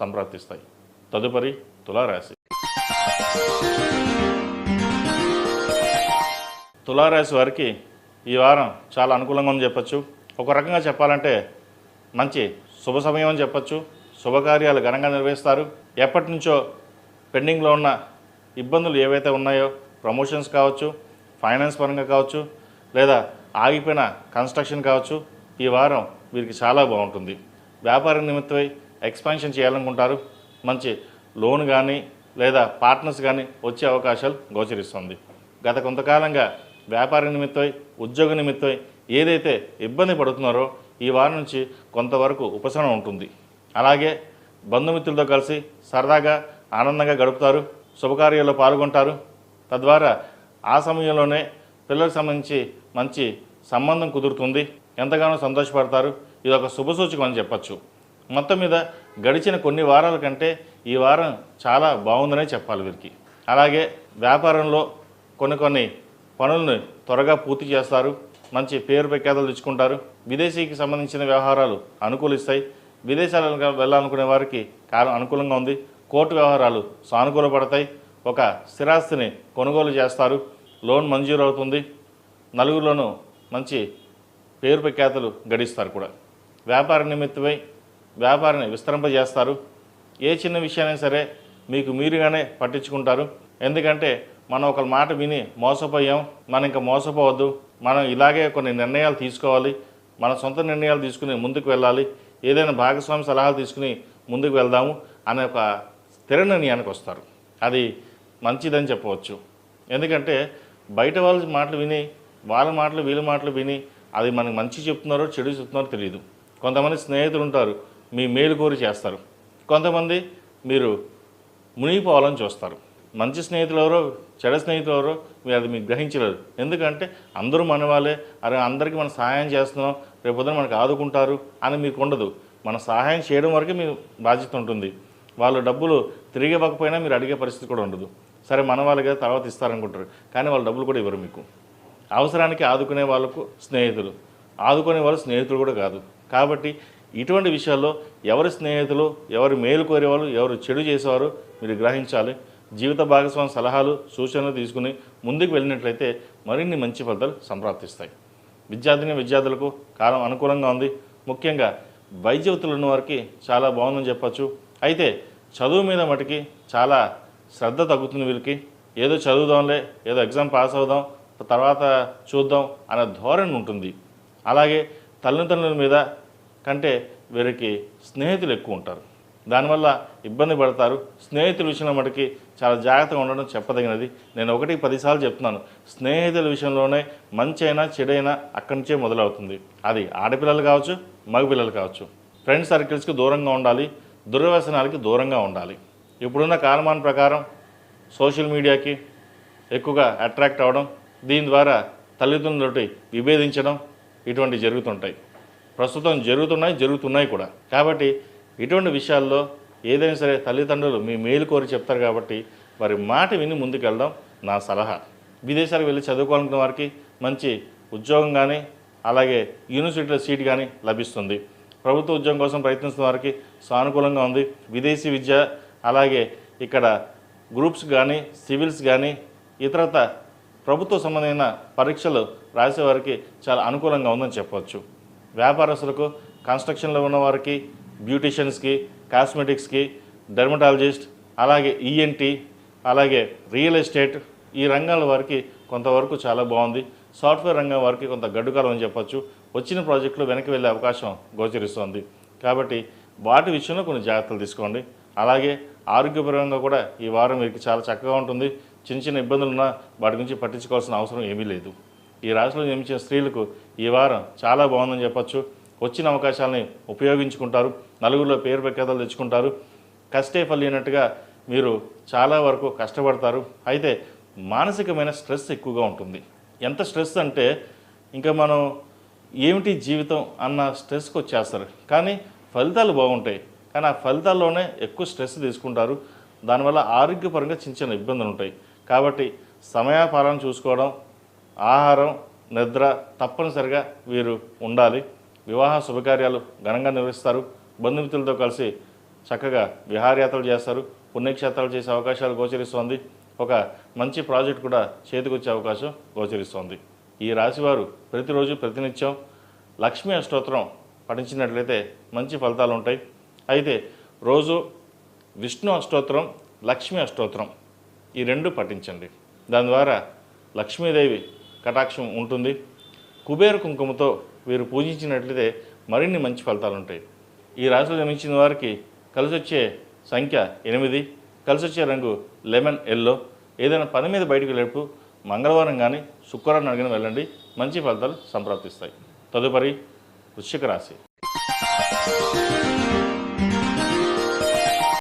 సంప్రాప్తిస్తాయి. తదుపరి తులారాశి. తులారాశి వారికి ఈ వారం చాలా అనుకూలంగా ఉందని చెప్పచ్చు. ఒక రకంగా చెప్పాలంటే మంచి శుభ సమయం అని చెప్పచ్చు. శుభకార్యాలు ఘనంగా నిర్వహిస్తారు. ఎప్పటి నుంచో పెండింగ్లో ఉన్న ఇబ్బందులు ఏవైతే ఉన్నాయో, ప్రమోషన్స్ కావచ్చు, ఫైనాన్స్ పరంగా కావచ్చు, లేదా ఆగిపోయిన కన్స్ట్రక్షన్ కావచ్చు, ఈ వారం వీరికి చాలా బాగుంటుంది. వ్యాపార నిమిత్తమై ఎక్స్పాన్షన్ చేయాలనుకుంటారు. మంచి లోన్ కానీ లేదా పార్ట్నర్స్ కానీ వచ్చే అవకాశాలు గోచరిస్తుంది. గత కొంతకాలంగా వ్యాపార నిమిత్తమై, ఉద్యోగ నిమిత్తమై ఏదైతే ఇబ్బంది పడుతున్నారో ఈ వారం నుంచి కొంతవరకు ఉపశమనం ఉంటుంది. అలాగే బంధుమిత్రులతో కలిసి సరదాగా ఆనందంగా గడుపుతారు. శుభకార్యాల్లో పాల్గొంటారు. తద్వారా ఆ సమయంలోనే పిల్లలకు సంబంధించి మంచి సంబంధం కుదురుతుంది. ఎంతగానో సంతోషపడతారు. ఇది ఒక శుభసూచకం అని చెప్పచ్చు. మొత్తం మీద గడిచిన కొన్ని వారాల కంటే ఈ వారం చాలా బాగుందనే చెప్పాలి వీరికి. అలాగే వ్యాపారంలో కొన్ని పనులను త్వరగా పూర్తి చేస్తారు. మంచి పేరు ప్రఖ్యాతలు తెచ్చుకుంటారు. విదేశీకి సంబంధించిన వ్యవహారాలు అనుకూలిస్తాయి. విదేశాలకు వెళ్ళాలనుకునే వారికి కాలం అనుకూలంగా ఉంది. కోర్టు వ్యవహారాలు సానుకూలపడతాయి. ఒక స్థిరాస్తిని కొనుగోలు చేస్తారు. లోన్ మంజూరు అవుతుంది. నలుగురిలోనూ మంచి పేరు ప్రఖ్యాతలు గడిస్తారు కూడా. వ్యాపార నిమిత్తమై వ్యాపారాన్ని విస్తరింపజేస్తారు. ఏ చిన్న విషయాన్ని సరే మీకు మీరుగానే పట్టించుకుంటారు. ఎందుకంటే మనం ఒక మాట విని మోసపోయాం, మనం ఇంకా మోసపోవద్దు, మనం ఇలాగే కొన్ని నిర్ణయాలు తీసుకోవాలి, మన సొంత నిర్ణయాలు తీసుకుని ముందుకు వెళ్ళాలి, ఏదైనా భాగస్వామి సలహాలు తీసుకుని ముందుకు వెళ్దాము అనే ఒక స్థిర నిర్ణయానికి వస్తారు. అది మంచిదని చెప్పవచ్చు. ఎందుకంటే బయట వాళ్ళ మాటలు విని, వాళ్ళ మాటలు వీళ్ళ మాటలు విని అది మనకు మంచి చెప్తున్నారో చెడు చెప్తున్నారో తెలియదు. కొంతమంది స్నేహితులు ఉంటారు, మీ మేలు కోరి చేస్తారు. కొంతమంది మీరు మునిగిపోవాలని చూస్తారు. మంచి స్నేహితులు ఎవరో చెడు స్నేహితులు ఎవరో అది మీకు గ్రహించలేరు. ఎందుకంటే అందరూ మన వాళ్ళే, అరే అందరికీ మనం సహాయం చేస్తున్నాం, రేపొద్దున మనకు ఆదుకుంటారు అని మీకు ఉండదు. మన సహాయం చేయడం వరకే మీ బాధ్యత ఉంటుంది. వాళ్ళు డబ్బులు తిరిగి ఇవ్వకపోయినా మీరు అడిగే పరిస్థితి కూడా ఉండదు. సరే మన వాళ్ళకి తర్వాత ఇస్తారనుకుంటారు, కానీ వాళ్ళు డబ్బులు కూడా ఇవ్వరు మీకు. అవసరానికి ఆదుకునే వాళ్ళకు స్నేహితులు, ఆదుకునే వాళ్ళు స్నేహితులు కూడా కాదు. కాబట్టి ఇటువంటి విషయాల్లో ఎవరి స్నేహితులు, ఎవరు మేలు కోరేవాళ్ళు, ఎవరు చెడు చేసేవారు మీరు గ్రహించాలి. జీవిత భాగస్వామి సలహాలు, సూచనలు తీసుకుని ముందుకు వెళ్ళినట్లయితే మరిన్ని మంచి ఫలితాలు సంప్రాప్తిస్తాయి. విద్యార్థులకు కాలం అనుకూలంగా ఉంది. ముఖ్యంగా వైద్యవతులు ఉన్న వారికి చాలా బాగుందని చెప్పచ్చు. అయితే చదువు మీద మటుకి చాలా శ్రద్ధ తగ్గుతుంది వీళ్ళకి. ఏదో చదువుదాంలే, ఏదో ఎగ్జామ్ పాస్ అవుదాం, తర్వాత చూద్దాం అనే ధోరణి ఉంటుంది. అలాగే తల్లిదండ్రుల మీద కంటే వీరికి స్నేహితులు ఎక్కువ ఉంటారు. దానివల్ల ఇబ్బంది పడతారు. స్నేహితుల విషయంలో మటుకి చాలా జాగ్రత్తగా ఉండడం చెప్పదగినది. నేను 1-10 సార్లు చెప్తున్నాను, స్నేహితుల విషయంలోనే మంచి అయినా చెడైనా అక్కడి నుంచే మొదలవుతుంది. అది ఆడపిల్లలు కావచ్చు, మగపిల్లలు కావచ్చు. ఫ్రెండ్ సర్కిల్స్కి దూరంగా ఉండాలి, దుర్వ్యసనాలకి దూరంగా ఉండాలి. ఇప్పుడున్న కాలమాన ప్రకారం సోషల్ మీడియాకి ఎక్కువగా అట్రాక్ట్ అవ్వడం, దీని ద్వారా తల్లిదండ్రులతోటి విభేదించడం ఇటువంటివి జరుగుతుంటాయి. ప్రస్తుతం జరుగుతున్నాయి కూడా. కాబట్టి ఇటువంటి విషయాల్లో ఏదైనా సరే తల్లిదండ్రులు మీ మేలు కోరి చెప్తారు కాబట్టి వారి మాట విని ముందుకు వెళ్ళడం నా సలహా. విదేశాలకు వెళ్ళి చదువుకోవాలనుకున్న వారికి మంచి ఉద్యోగం కానీ, అలాగే యూనివర్సిటీలో సీట్ కానీ లభిస్తుంది. ప్రభుత్వ ఉద్యోగం కోసం ప్రయత్నిస్తున్న వారికి సానుకూలంగా ఉంది. విదేశీ విద్య, అలాగే ఇక్కడ గ్రూప్స్ కానీ, సివిల్స్ కానీ, ఇతరత ప్రభుత్వ సంబంధమైన పరీక్షలు రాసేవారికి చాలా అనుకూలంగా ఉందని చెప్పవచ్చు. వ్యాపారస్తులకు, కన్స్ట్రక్షన్లో ఉన్నవారికి, బ్యూటిషియన్స్కి, కాస్మెటిక్స్కి, డెర్మటాలజిస్ట్, అలాగే ఈఎన్టీ, అలాగే రియల్ ఎస్టేట్ ఈ రంగాల వారికి కొంతవరకు చాలా బాగుంది. సాఫ్ట్వేర్ రంగం వారికి కొంత గడ్డుకాలం అని చెప్పచ్చు. వచ్చిన ప్రాజెక్టులు వెనక్కి వెళ్ళే అవకాశం గోచరిస్తుంది. కాబట్టి వాటి విషయంలో కొన్ని జాగ్రత్తలు తీసుకోండి. అలాగే ఆరోగ్యపరంగా కూడా ఈ వారం మీకు చాలా చక్కగా ఉంటుంది. చిన్న ఇబ్బందులు ఉన్నా వాటి గురించి పట్టించుకోవాల్సిన అవసరం ఏమీ లేదు. ఈ రాశిలో జన్మించిన స్త్రీలకు ఈ వారం చాలా బాగుందని చెప్పచ్చు. వచ్చిన అవకాశాలని ఉపయోగించుకుంటారు. నలుగురిలో పేరు ప్రఖ్యాతలు తెచ్చుకుంటారు. కష్టే ఫలినట్టుగా మీరు చాలా వరకు కష్టపడతారు. అయితే మానసికమైన స్ట్రెస్ ఎక్కువగా ఉంటుంది. ఎంత స్ట్రెస్ అంటే ఇంకా మనం ఏమిటి జీవితం అన్న స్ట్రెస్కి వచ్చేస్తారు. కానీ ఫలితాలు బాగుంటాయి, కానీ ఆ ఫలితాల్లోనే ఎక్కువ స్ట్రెస్ తీసుకుంటారు. దానివల్ల ఆరోగ్యపరంగా చిన్న ఇబ్బందులు ఉంటాయి. కాబట్టి సమయపాలన చూసుకోవడం, ఆహారం, నిద్ర తప్పనిసరిగా వీరు ఉండాలి. వివాహ శుభకార్యాలు ఘనంగా నిర్వహిస్తారు. బంధుమిత్రులతో కలిసి చక్కగా విహారయాత్రలు చేస్తారు, పుణ్యక్షేత్రాలు చేసే అవకాశాలు గోచరిస్తోంది. ఒక మంచి ప్రాజెక్ట్ కూడా చేతికొచ్చే అవకాశం గోచరిస్తోంది. ఈ రాశివారు ప్రతిరోజు ప్రతినిత్యం లక్ష్మీ అష్టోత్తరం పఠించినట్లయితే మంచి ఫలితాలు ఉంటాయి. అయితే రోజు విష్ణు అష్టోత్తరం, లక్ష్మీ అష్టోత్తరం ఈ రెండు పఠించండి. దాని ద్వారా లక్ష్మీదేవి కటాక్షం ఉంటుంది. కుబేర కుంకుమతో వీరు పూజించినట్లయితే మరిన్ని మంచి ఫలితాలు ఉంటాయి. ఈ రాశిలో జన్మించిన వారికి కలిసి వచ్చే సంఖ్య 8, కలిసి వచ్చే రంగు లెమన్ ఎల్లో. ఏదైనా పని మీద బయటకు వెళ్ళేప్పుడు మంగళవారం కానీ శుక్రవారం అడిగిన వెళ్ళండి, మంచి ఫలితాలు సంప్రాప్తిస్తాయి. తదుపరి వృశ్చిక రాశి.